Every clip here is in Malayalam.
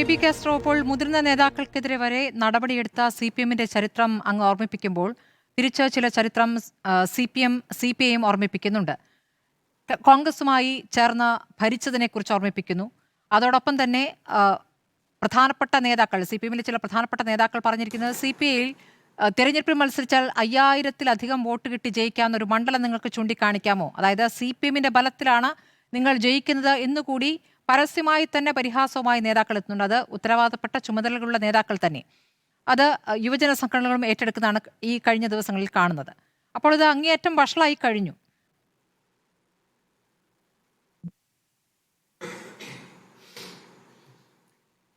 ബേബി കാസ്ട്രോ, ഇപ്പോൾ മുതിർന്ന നേതാക്കൾക്കെതിരെ വരെ നടപടിയെടുത്ത CPM-ന്റെ ചരിത്രം അങ്ങ് ഓർമ്മിപ്പിക്കുമ്പോൾ തിരിച്ച് ചില ചരിത്രം CPM ഓർമ്മിപ്പിക്കുന്നുണ്ട്. കോൺഗ്രസുമായി ചേർന്ന് ഭരിച്ചതിനെക്കുറിച്ച് ഓർമ്മിപ്പിക്കുന്നു. അതോടൊപ്പം തന്നെ പ്രധാനപ്പെട്ട നേതാക്കൾ, CPM-ലെ ചില പ്രധാനപ്പെട്ട നേതാക്കൾ പറഞ്ഞിരിക്കുന്നത് CPI-യിൽ തെരഞ്ഞെടുപ്പിൽ മത്സരിച്ചാൽ 5000-ലധികം വോട്ട് കിട്ടി ജയിക്കാവുന്ന ഒരു മണ്ഡലം നിങ്ങൾക്ക് ചൂണ്ടിക്കാണിക്കാമോ? അതായത് CPM-ന്റെ ബലത്തിലാണ് നിങ്ങൾ ജയിക്കുന്നത് എന്നുകൂടി പരസ്യമായി തന്നെ പരിഹാസവുമായി നേതാക്കൾ എത്തുന്നുണ്ട്. അത് ഉത്തരവാദപ്പെട്ട ചുമതലകളുള്ള നേതാക്കൾ തന്നെ. അത് യുവജന സംഘടനകളും ഏറ്റെടുക്കുന്നതാണ് ഈ കഴിഞ്ഞ ദിവസങ്ങളിൽ കാണുന്നത്. അപ്പോൾ ഇത് അങ്ങേയറ്റം വഷളായി കഴിഞ്ഞു.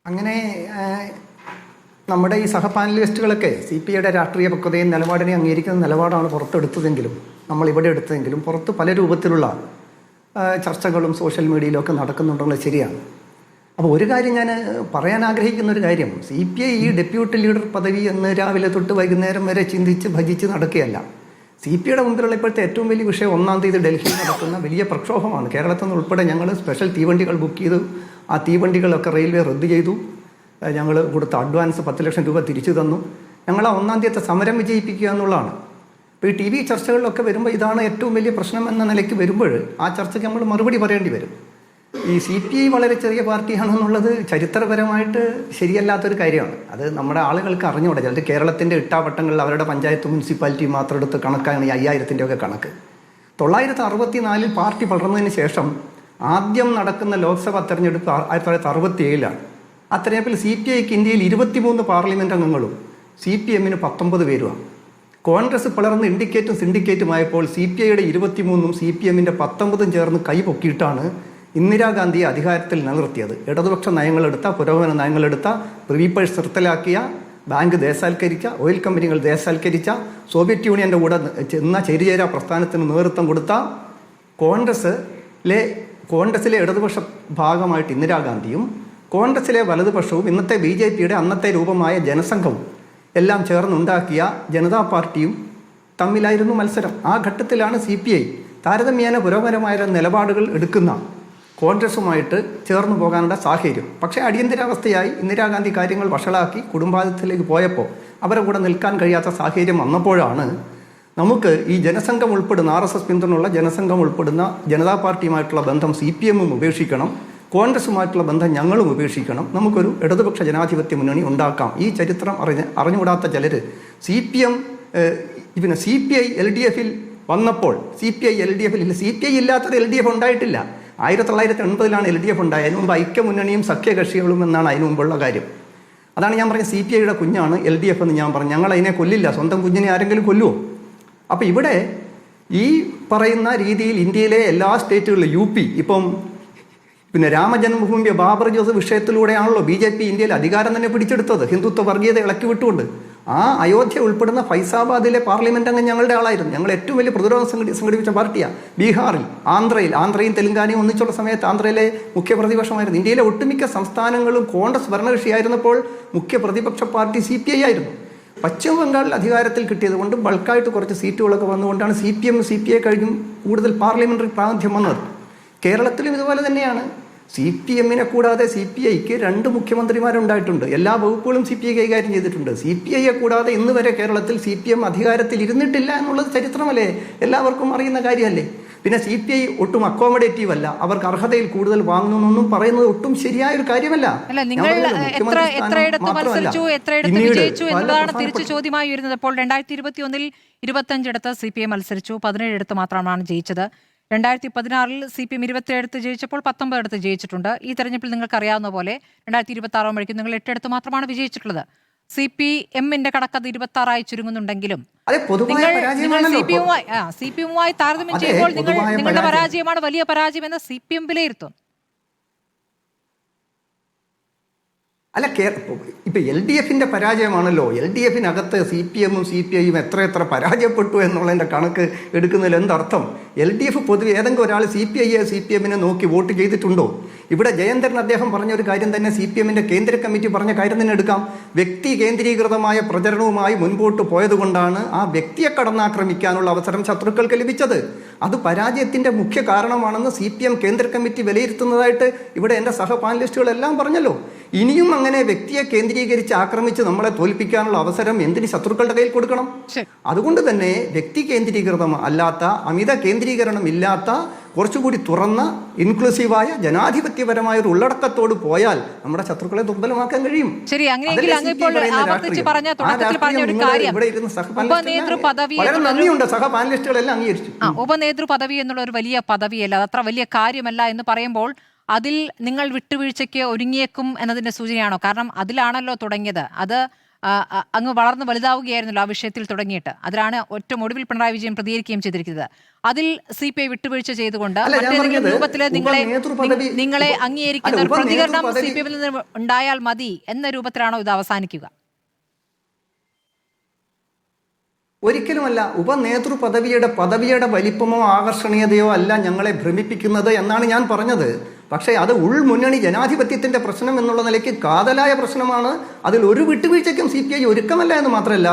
അങ്ങനെ നമ്മുടെ ഈ സഹപാനലിസ്റ്റുകളൊക്കെ CPI-യുടെ രാഷ്ട്രീയ പക്വതയും നിലപാടിനെ അംഗീകരിക്കുന്ന നിലപാടാണ് പുറത്തെടുത്തതെങ്കിലും, നമ്മളിവിടെ എടുത്തതെങ്കിലും, പുറത്ത് പല രൂപത്തിലുള്ള ചർച്ചകളും സോഷ്യൽ മീഡിയയിലൊക്കെ നടക്കുന്നുണ്ടെന്നുള്ളത് ശരിയാണ്. അപ്പോൾ ഒരു കാര്യം ഞാൻ പറയാൻ ആഗ്രഹിക്കുന്ന ഒരു കാര്യം, CPI ഈ ഡെപ്യൂട്ടി ലീഡർ പദവി എന്ന് രാവിലെ തൊട്ട് വൈകുന്നേരം വരെ ചിന്തിച്ച് ഭജിച്ച് നടക്കുകയല്ല. CPI-യുടെ മുമ്പിലുള്ള ഇപ്പോഴത്തെ ഏറ്റവും വലിയ വിഷയം 1-ാം തീയതി ഡൽഹിയിൽ നടക്കുന്ന വലിയ പ്രക്ഷോഭമാണ്. കേരളത്തിൽ നിന്ന് ഉൾപ്പെടെ ഞങ്ങൾ സ്പെഷ്യൽ തീവണ്ടികൾ ബുക്ക് ചെയ്തു. ആ തീവണ്ടികളൊക്കെ റെയിൽവേ റദ്ദ് ചെയ്തു. ഞങ്ങൾ കൊടുത്ത അഡ്വാൻസ് 10 ലക്ഷം രൂപ തിരിച്ചു തന്നു. ഞങ്ങൾ ആ 1-ാം തീയതി സമരം വിജയിപ്പിക്കുക എന്നുള്ളതാണ്. ഇപ്പോൾ ഈ TV ചർച്ചകളിലൊക്കെ വരുമ്പോൾ ഇതാണ് ഏറ്റവും വലിയ പ്രശ്നം എന്ന നിലയ്ക്ക് വരുമ്പോൾ ആ ചർച്ചയ്ക്ക് നമ്മൾ മറുപടി പറയേണ്ടി വരും. ഈ CPI വളരെ ചെറിയ പാർട്ടിയാണെന്നുള്ളത് ചരിത്രപരമായിട്ട് ശരിയല്ലാത്തൊരു കാര്യമാണ്. അത് നമ്മുടെ ആളുകൾക്ക് അറിഞ്ഞുകൂടെ. ചിലർ കേരളത്തിൻ്റെ ഇട്ടാവട്ടങ്ങളിൽ അവരുടെ പഞ്ചായത്ത് മുനിസിപ്പാലിറ്റി മാത്രം എടുത്ത് കണക്കാണ് ഈ 5000-ൻ്റെ ഒക്കെ കണക്ക്. 964 പാർട്ടി വളർന്നതിന് ശേഷം ആദ്യം നടക്കുന്ന ലോക്സഭാ തെരഞ്ഞെടുപ്പ് 1967-ലാണ്. ആ തെരഞ്ഞെടുപ്പിൽ CPIക്ക് ഇന്ത്യയിൽ 23 പാർലമെൻറ്റ് അംഗങ്ങളും CPM-ന് 19 പേരുമാണ്. കോൺഗ്രസ് പിളർന്ന് ഇൻഡിക്കേറ്റും സിൻഡിക്കേറ്റുമായപ്പോൾ CPI-യുടെ 23-ഉം CPM-ന്റെ 19-ഉം ചേർന്ന് കൈ പൊക്കിയിട്ടാണ് ഇന്ദിരാഗാന്ധിയെ അധികാരത്തിൽ നിലനിർത്തിയത്. ഇടതുപക്ഷ നയങ്ങളെടുത്ത, പുരോഗമന നയങ്ങളെടുത്ത, പ്രീപേഴ്സ് നിർത്തലാക്കിയ, ബാങ്ക് ദേശസാൽക്കരിച്ച, ഓയിൽ കമ്പനികൾ ദേശസാൽക്കരിച്ച, സോവിയറ്റ് യൂണിയൻ്റെ കൂടെ ചെന്ന ചേരിചേരാ പ്രസ്ഥാനത്തിന് നേതൃത്വം കൊടുത്ത കോൺഗ്രസിലെ ഇടതുപക്ഷ ഭാഗമായിട്ട് ഇന്ദിരാഗാന്ധിയും കോൺഗ്രസിലെ വലതുപക്ഷവും ഇന്നത്തെ BJP-യുടെ അന്നത്തെ രൂപമായ ജനസംഘവും എല്ലാം ചേർന്നുണ്ടാക്കിയ ജനതാ പാർട്ടിയും തമ്മിലായിരുന്നു മത്സരം. ആ ഘട്ടത്തിലാണ് CPI താരതമ്യേന പുരോഗമനമായ നിലപാടുകൾ എടുക്കുന്ന കോൺഗ്രസുമായിട്ട് ചേർന്ന് പോകാനുള്ള സാഹചര്യം. പക്ഷേ അടിയന്തരാവസ്ഥയായി ഇന്ദിരാഗാന്ധി കാര്യങ്ങൾ വഷളാക്കി കുടുംബാധിത്യത്തിലേക്ക് പോയപ്പോൾ അവരെ കൂടെ നിൽക്കാൻ കഴിയാത്ത സാഹചര്യം വന്നപ്പോഴാണ് നമുക്ക് ഈ ജനസംഘം ഉൾപ്പെടുന്ന RSS പിന്തുണയുള്ള ജനസംഘം ഉൾപ്പെടുന്ന ജനതാ പാർട്ടിയുമായിട്ടുള്ള ബന്ധം CPM-ഉം ഉപേക്ഷിക്കണം, കോൺഗ്രസുമായിട്ടുള്ള ബന്ധം ഞങ്ങളും ഉപേക്ഷിക്കണം, നമുക്കൊരു ഇടതുപക്ഷ ജനാധിപത്യ മുന്നണി ഉണ്ടാക്കാം. ഈ ചരിത്രം അറിഞ്ഞുകൂടാത്ത ചിലർ പിന്നെ CPI LDF-ൽ വന്നപ്പോൾ CPI LDF-ൽ ഇല്ല. CPI ഇല്ലാത്തൊരു LDF ഉണ്ടായിട്ടില്ല. 1980-ലാണ് LDF ഉണ്ടായത്. അതിന് മുമ്പ് ഐക്യമുന്നണിയും സഖ്യകക്ഷികളും എന്നാണ് അതിന് മുമ്പുള്ള കാര്യം. അതാണ് ഞാൻ പറഞ്ഞത് CPI-യുടെ കുഞ്ഞാണ് LDF എന്ന് ഞാൻ പറഞ്ഞു. ഞങ്ങൾ അതിനെ കൊല്ലില്ല. സ്വന്തം കുഞ്ഞിനെ ആരെങ്കിലും കൊല്ലുമോ? അപ്പോൾ ഇവിടെ ഈ പറയുന്ന രീതിയിൽ ഇന്ത്യയിലെ എല്ലാ സ്റ്റേറ്റുകളിലും UP ഇപ്പം പിന്നെ രാമജന്മഭൂമി ബാബർ ജോസഫ് വിഷയത്തിലൂടെയാണല്ലോ BJP ഇന്ത്യയിൽ അധികാരം തന്നെ പിടിച്ചെടുത്തത്, ഹിന്ദുത്വ വർഗീയത ഇളക്കി വിട്ടുകൊണ്ട്. ആ അയോധ്യ ഉൾപ്പെടുന്ന ഫൈസാബാദിലെ പാർലമെന്റ് അംഗം ഞങ്ങളുടെ ആളായിരുന്നു. ഞങ്ങൾ ഏറ്റവും വലിയ പ്രതിരോധം സംഘടിപ്പിച്ച പാർട്ടിയാണ്. ബീഹാറിൽ, ആന്ധ്രയും തെലുങ്കാനയും ഒന്നിച്ചുള്ള സമയത്ത് ആന്ധ്രയിലെ മുഖ്യ പ്രതിപക്ഷമായിരുന്നു. ഇന്ത്യയിലെ ഒട്ടുമിക്ക സംസ്ഥാനങ്ങളും കോൺഗ്രസ് ഭരണകക്ഷിയായിരുന്നപ്പോൾ മുഖ്യ പ്രതിപക്ഷ പാർട്ടി CPI ആയിരുന്നു. പശ്ചിമ ബംഗാളിൽ അധികാരത്തിൽ കിട്ടിയത് കൊണ്ട് ബൾക്കായിട്ട് കുറച്ച് സീറ്റുകളൊക്കെ വന്നുകൊണ്ടാണ് CPI കഴിഞ്ഞും കൂടുതൽ പാർലമെന്ററി പ്രാതിനിധ്യം വന്നത്. കേരളത്തിലും ഇതുപോലെ തന്നെയാണ്. CPM-നെ കൂടാതെ CPIക്ക് 2 മുഖ്യമന്ത്രിമാരുണ്ടായിട്ടുണ്ട്. എല്ലാ വകുപ്പുകളും CPI കൈകാര്യം ചെയ്തിട്ടുണ്ട്. CPIയെ കൂടാതെ ഇന്ന് വരെ കേരളത്തിൽ CPM അധികാരത്തിൽ ഇരുന്നിട്ടില്ല എന്നുള്ളത് ചരിത്രമല്ലേ, എല്ലാവർക്കും അറിയുന്ന കാര്യമല്ലേ. പിന്നെ CPI ഒട്ടും അക്കോമഡേറ്റീവ് അല്ല, അവർക്ക് അർഹതയിൽ കൂടുതൽ വാങ്ങുന്നൊന്നും പറയുന്നത് ഒട്ടും ശരിയായ ഒരു കാര്യമല്ല. തിരിച്ചു ചോദ്യമായി വരുന്നത്. ഇപ്പോൾ 2021-ൽ 25 CPI മത്സരിച്ചു, 17 മാത്രമാണ് ജയിച്ചത്. 2016-ൽ CPM 27 ജയിച്ചപ്പോൾ 19 ജയിച്ചിട്ടുണ്ട്. ഈ തെരഞ്ഞെടുപ്പിൽ നിങ്ങൾക്ക് അറിയാവുന്ന പോലെ 2026 നിങ്ങൾ 8 മാത്രമാണ് വിജയിച്ചിട്ടുള്ളത്. CPM-ന്റെ കണക്കത് 26 ചുരുങ്ങുന്നുണ്ടെങ്കിലും CPM-മായി താരതമ്യം ചെയ്യുമ്പോൾ നിങ്ങളുടെ പരാജയമാണ് വലിയ പരാജയം എന്ന് CPM വിലയിരുത്തും. അല്ല, ഇപ്പം LDF-ന്റെ പരാജയമാണല്ലോ. LDF-നകത്ത് CPM-ഉം CPI-യും എത്ര പരാജയപ്പെട്ടു എന്നുള്ളതിൻ്റെ കണക്ക് എടുക്കുന്നതിൽ എന്തർത്ഥം? LDF പൊതുവെ ഏതെങ്കിലും ഒരാൾ CPM-നെ നോക്കി വോട്ട് ചെയ്തിട്ടുണ്ടോ? ഇവിടെ ജയന്തൻ അദ്ദേഹം പറഞ്ഞൊരു കാര്യം തന്നെ CPM-ന്റെ കേന്ദ്ര കമ്മിറ്റി പറഞ്ഞ കാര്യം തന്നെ എടുക്കാം. വ്യക്തി കേന്ദ്രീകൃതമായ പ്രചരണവുമായി മുൻപോട്ട് പോയതുകൊണ്ടാണ് ആ വ്യക്തിയെ കടന്നാക്രമിക്കാനുള്ള അവസരം ശത്രുക്കൾക്ക് ലഭിച്ചത്. അത് പരാജയത്തിൻ്റെ മുഖ്യ കാരണമാണെന്ന് CPM കേന്ദ്ര കമ്മിറ്റി വിലയിരുത്തുന്നതായിട്ട് ഇവിടെ എൻ്റെ സഹപാനലിസ്റ്റുകളെല്ലാം പറഞ്ഞല്ലോ. ഇനിയും അങ്ങനെ വ്യക്തിയെ കേന്ദ്രീകരിച്ച് ആക്രമിച്ച് നമ്മളെ തോൽപ്പിക്കാനുള്ള അവസരം എന്തിന് ശത്രുക്കളുടെ കയ്യിൽ കൊടുക്കണം? അതുകൊണ്ട് തന്നെ വ്യക്തി കേന്ദ്രീകൃതം അല്ലാത്ത, അമിത കേന്ദ്രീകരണം ഇല്ലാത്ത, കുറച്ചുകൂടി തുറന്ന, ഇൻക്ലൂസീവായ, ജനാധിപത്യപരമായ ഒരു ഉള്ളടക്കത്തോട് പോയാൽ നമ്മുടെ ശത്രുക്കളെ ദുർബലമാക്കാൻ കഴിയും. ശരി, അങ്ങനെയെങ്കിൽ അങ്ങ് ഇപ്പോൾ ആവർത്തിച്ച് പറഞ്ഞ തുടക്കത്തിൽ പറഞ്ഞ ഒരു കാര്യം, ഉപനേതൃ പദവി വളരെ നന്ദിയുണ്ട്, സഹ പാനലിസ്റ്റുകളെല്ലാം അംഗീകരിച്ചു. ഉപനേതൃ പദവി എന്നുള്ള ഒരു വലിയ പദവിയല്ല, അത് അത്ര വലിയ കാര്യമല്ല എന്ന് പറയുമ്പോൾ അതിൽ നിങ്ങൾ വിട്ടുവീഴ്ചയ്ക്ക് ഒരുങ്ങിയേക്കും എന്നതിന്റെ സൂചനയാണോ? കാരണം അതിലാണല്ലോ തുടങ്ങിയത്, അത് അങ്ങ് വളർന്ന് വലുതാവുകയായിരുന്നല്ലോ ആ വിഷയത്തിൽ തുടങ്ങിയിട്ട്. അതിലാണ് ഏറ്റവും ഒടുവിൽ പിണറായി വിജയൻ പ്രതികരിക്കുകയും ചെയ്തിരിക്കുന്നത്. അതിൽ CPI വിട്ടുവീഴ്ച ചെയ്തുകൊണ്ട് മറ്റേതെങ്കിലും രൂപത്തിൽ നിങ്ങളെ അംഗീകരിക്കുന്ന ഒരു പ്രതികരണം CPM ൽ നിന്ന് ഉണ്ടായാൽ മതി എന്ന രൂപത്തിലാണോ ഇത് അവസാനിക്കുക? ഒരിക്കലുമല്ല. ഉപനേതൃ പദവിയുടെ വലിപ്പമോ ആകർഷണീയതയോ അല്ല ഞങ്ങളെ ഭ്രമിപ്പിക്കുന്നത് എന്നാണ് ഞാൻ പറഞ്ഞത്. പക്ഷേ അത് ഉൾമുന്നണി ജനാധിപത്യത്തിൻ്റെ പ്രശ്നം എന്നുള്ള നിലയ്ക്ക് കാതലായ പ്രശ്നമാണ്. അതിൽ ഒരു വിട്ടുവീഴ്ചയ്ക്കും CPI ഒരുക്കമല്ല എന്ന് മാത്രമല്ല,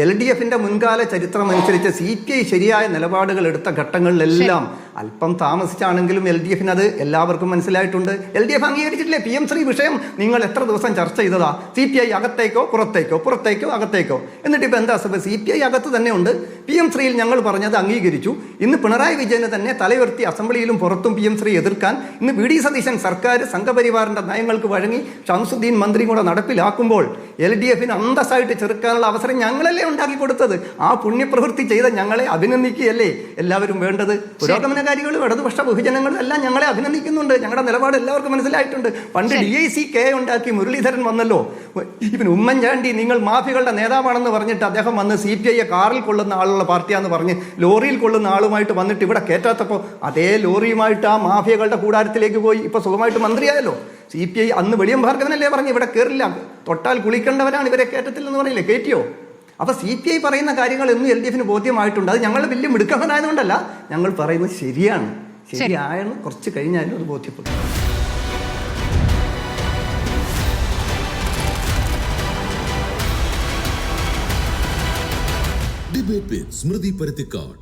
LDFിൻ്റെ മുൻകാല ചരിത്രമനുസരിച്ച് CPI ശരിയായ നിലപാടുകൾ എടുത്ത ഘട്ടങ്ങളിലെല്ലാം അല്പം താമസിച്ചാണെങ്കിലും LDFിന് അത് എല്ലാവർക്കും മനസ്സിലായിട്ടുണ്ട്. LDF അംഗീകരിച്ചിട്ടില്ലേ? PM3 വിഷയം നിങ്ങൾ എത്ര ദിവസം ചർച്ച ചെയ്തതാ? CPI അകത്തേക്കോ പുറത്തേക്കോ, പുറത്തേക്കോ അകത്തേക്കോ? എന്നിട്ട് ഇപ്പം എന്താ? CPI അകത്ത് തന്നെ ഉണ്ട്. PM3യിൽ ഞങ്ങൾ പറഞ്ഞത് അംഗീകരിച്ചു. ഇന്ന് പിണറായി വിജയന് തന്നെ തലയുയർത്തി അസംബ്ലിയിലും പുറത്തും PM3 എതിർക്കാൻ ഇന്ന് VD സതീശൻ സർക്കാർ സംഘപരിവാറിന്റെ നയങ്ങൾക്ക് വഴങ്ങി ഷംസുദ്ദീൻ മന്ത്രി കൂടെ നടപ്പിലാക്കുമ്പോൾ LDFിന് അന്തസ്സായിട്ട് ചെറുക്കാനുള്ള അവസരം ഞങ്ങളല്ലേ ഉണ്ടാക്കി കൊടുത്തത്. ആ പുണ്യപ്രവൃത്തി ചെയ്ത ഞങ്ങളെ അഭിനന്ദിക്കുകയല്ലേ എല്ലാവരും വേണ്ടത്? പുരോഗമനകാരികളും ഇടതുപക്ഷ ബഹുജനങ്ങളും എല്ലാം ഞങ്ങളെ അഭിനന്ദിക്കുന്നുണ്ട്. ഞങ്ങളുടെ നിലപാട് എല്ലാവർക്കും മനസ്സിലായിട്ടുണ്ട്. പണ്ട് DICK ഉണ്ടാക്കി മുരളീധരൻ വന്നല്ലോ. ഇവൻ ഉമ്മൻചാണ്ടി നിങ്ങൾ മാഫിയകളുടെ നേതാവാണെന്ന് പറഞ്ഞിട്ട് അദ്ദേഹം വന്ന് CPI കാറിൽ കൊള്ളുന്ന ആളുള്ള പാർട്ടിയാന്ന് പറഞ്ഞ് ലോറിയിൽ കൊള്ളുന്ന ആളുമായിട്ട് വന്നിട്ട് ഇവിടെ കയറ്റാത്തപ്പോൾ അതേ ലോറിയുമായിട്ട് ആ മാഫിയകളുടെ കൂടാരത്തിലേക്ക് പോയി. ഇപ്പൊ സുഖമായിട്ട് മന്ത്രിയായല്ലോ. CPI അന്ന് വെളിയം ഭാർഗവനല്ലേ പറഞ്ഞു ഇവിടെ കയറില്ല, തൊട്ടാൽ കുളിക്കേണ്ടവരാണ്, ഇവരെ കയറ്റത്തില്ലെന്ന് പറഞ്ഞില്ലേ, കയറ്റിയോ? അപ്പൊ CPI പറയുന്ന കാര്യങ്ങൾ എന്നും LDFിന് ബോധ്യമായിട്ടുണ്ട്. അത് ഞങ്ങൾ വലിയ മിടുക്കവനായതുകൊണ്ടല്ല, ഞങ്ങൾ പറയുന്നത് ശരിയാണ്. ശരിയായെന്ന് കുറച്ച് കഴിഞ്ഞാലും അത് ബോധ്യപ്പെടും. Debate with Smriti Paruthikad.